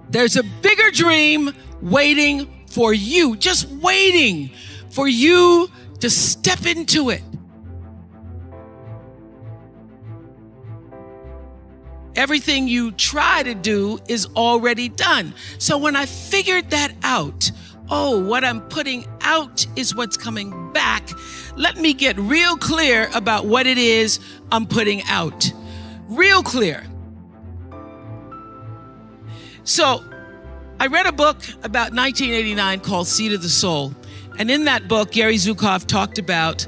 There's a bigger dream waiting for you, just waiting for you to step into it. Everything you try to do is already done. So when I figured that out, what I'm putting out is what's coming back. Let me get real clear about what it is I'm putting out. Real clear. So I read a book about 1989 called Seed of the Soul. And in that book, Gary Zukav talked about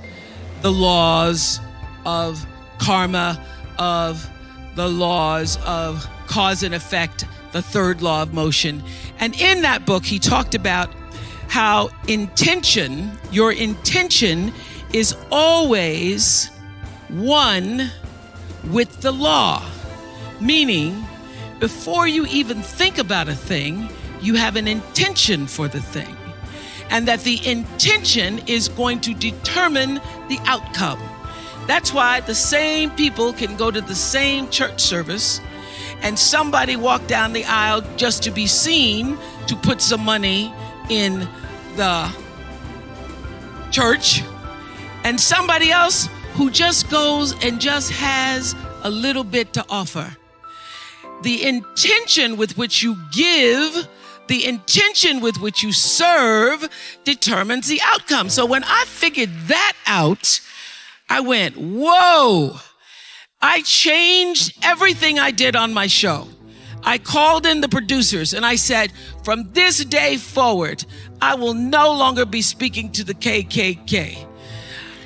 the laws of karma, of the laws of cause and effect, the third law of motion. And in that book, he talked about how your intention is always one with the law. Meaning, before you even think about a thing, you have an intention for the thing. And that the intention is going to determine the outcome. That's why the same people can go to the same church service and somebody walk down the aisle just to be seen to put some money in the church, and somebody else who just goes and just has a little bit to offer. The intention with which you give, the intention with which you serve determines the outcome. So when I figured that out, I went, whoa, I changed everything I did on my show. I called in the producers and I said, from this day forward, I will no longer be speaking to the KKK.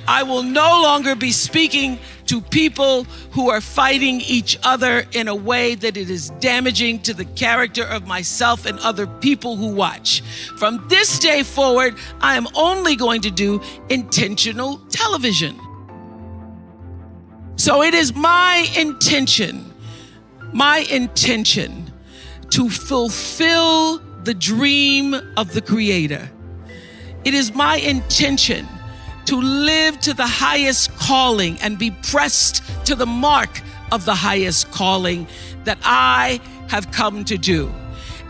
I will no longer be speaking to people who are fighting each other in a way that it is damaging to the character of myself and other people who watch. From this day forward, I am only going to do intentional television. So it is my intention to fulfill the dream of the Creator. It is my intention to live to the highest calling and be pressed to the mark of the highest calling that I have come to do.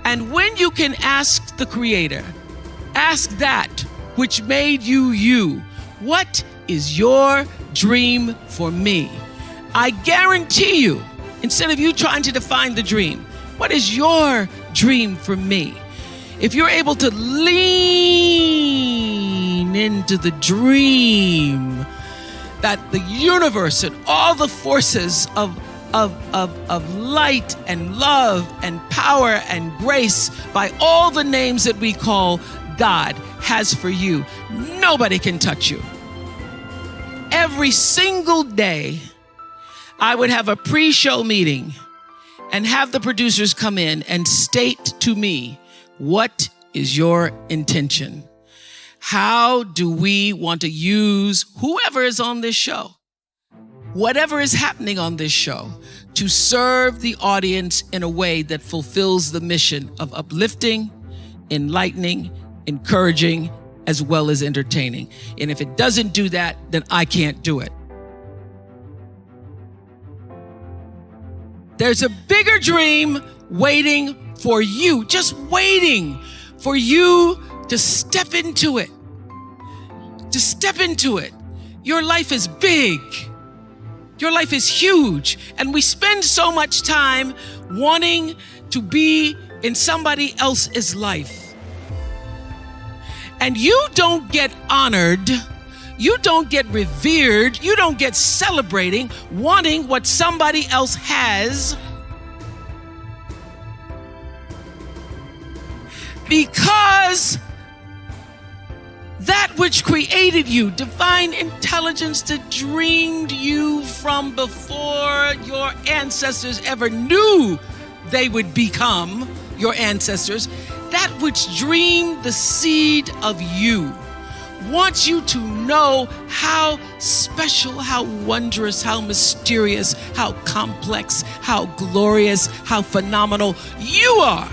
And when you can ask the Creator, ask that which made you you, what is your dream for me? I guarantee you, instead of you trying to define the dream, what is your dream for me? If you're able to lean into the dream that the universe and all the forces of light and love and power and grace by all the names that we call God has for you, nobody can touch you. Every single day, I would have a pre-show meeting and have the producers come in and state to me, what is your intention? How do we want to use whoever is on this show, whatever is happening on this show, to serve the audience in a way that fulfills the mission of uplifting, enlightening, encouraging, as well as entertaining? And if it doesn't do that, then I can't do it. There's a bigger dream waiting for you, just waiting for you to step into it. To step into it. Your life is big. Your life is huge. And we spend so much time wanting to be in somebody else's life. And you don't get honored, you don't get revered, you don't get celebrating wanting what somebody else has, because that which created you, divine intelligence that dreamed you from before your ancestors ever knew they would become your ancestors, that which dreamed the seed of you, wants you to know how special, how wondrous, how mysterious, how complex, how glorious, how phenomenal you are.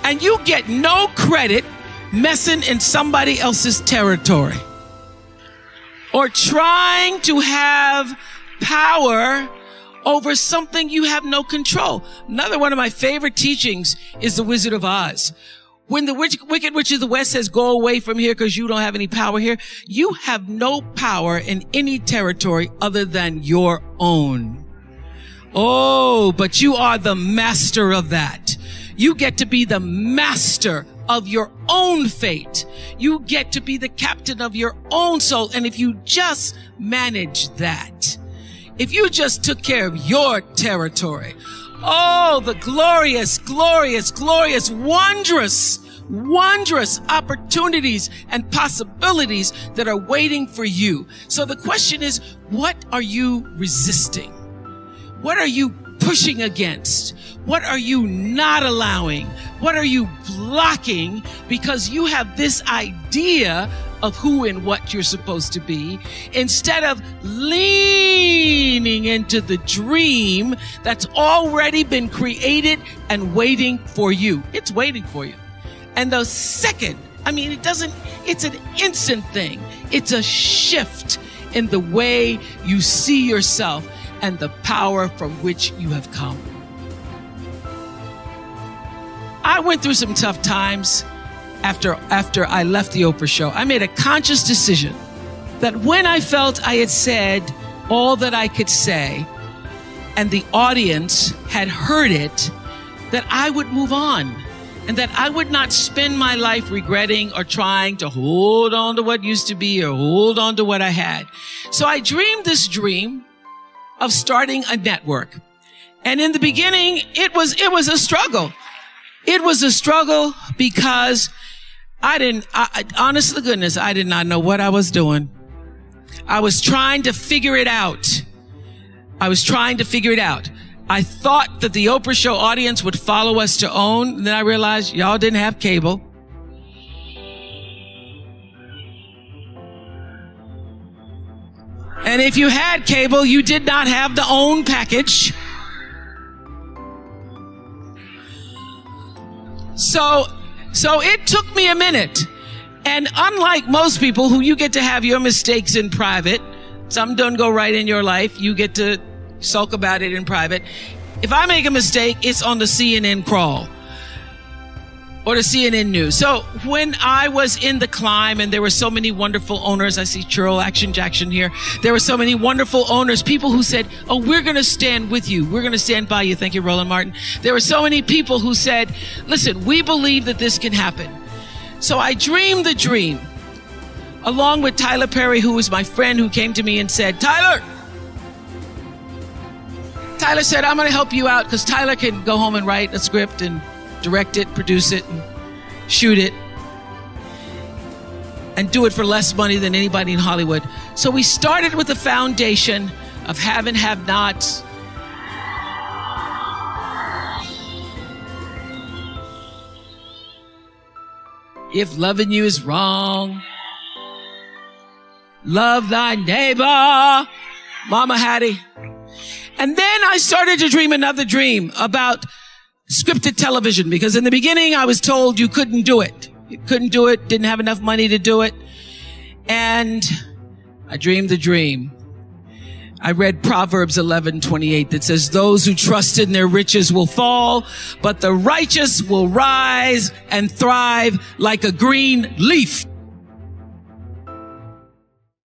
And you get no credit messing in somebody else's territory or trying to have power over something you have no control. Another one of my favorite teachings is The Wizard of Oz. When the Wicked Witch of the West says, go away from here because you don't have any power here, you have no power in any territory other than your own. Oh, but you are the master of that. You get to be the master of your own fate. You get to be the captain of your own soul. And if you just manage that, if you just took care of your territory, oh, the glorious, glorious, glorious, wondrous, wondrous opportunities and possibilities that are waiting for you. So the question is, what are you resisting? What are you pushing against? What are you not allowing? What are you blocking because you have this idea of who and what you're supposed to be, instead of leaning into the dream that's already been created and waiting for you? It's waiting for you. And the second, it's an instant thing. It's a shift in the way you see yourself and the power from which you have come. I went through some tough times after I left the Oprah show. I made a conscious decision that when I felt I had said all that I could say and the audience had heard it, that I would move on and that I would not spend my life regretting or trying to hold on to what used to be or hold on to what I had. So I dreamed this dream of starting a network. And in the beginning, it was a struggle. It was a struggle because honest to goodness, I did not know what I was doing. I was trying to figure it out. I thought that the Oprah show audience would follow us to OWN. And then I realized y'all didn't have cable. And if you had cable, you did not have the OWN package. So it took me a minute. And unlike most people who you get to have your mistakes in private, some don't go right in your life, you get to sulk about it in private. If I make a mistake, it's on the CNN crawl or the CNN news. So when I was in the climb and there were so many wonderful owners, I see Churl Action Jackson here. There were so many wonderful owners, people who said, oh, we're going to stand with you. We're going to stand by you. Thank you, Roland Martin. There were so many people who said, listen, we believe that this can happen. So I dreamed the dream along with Tyler Perry, who was my friend, who came to me and said, Tyler said, I'm going to help you out because Tyler can go home and write a script and direct it, produce it, and shoot it, and do it for less money than anybody in Hollywood. So we started with the foundation of have and have nots. If loving you is wrong, love thy neighbor, Mama Hattie. And then I started to dream another dream about scripted television, because in the beginning I was told you couldn't do it. You couldn't do it, didn't have enough money to do it. And I dreamed the dream. I read Proverbs 11:28 that says, those who trust in their riches will fall, but the righteous will rise and thrive like a green leaf.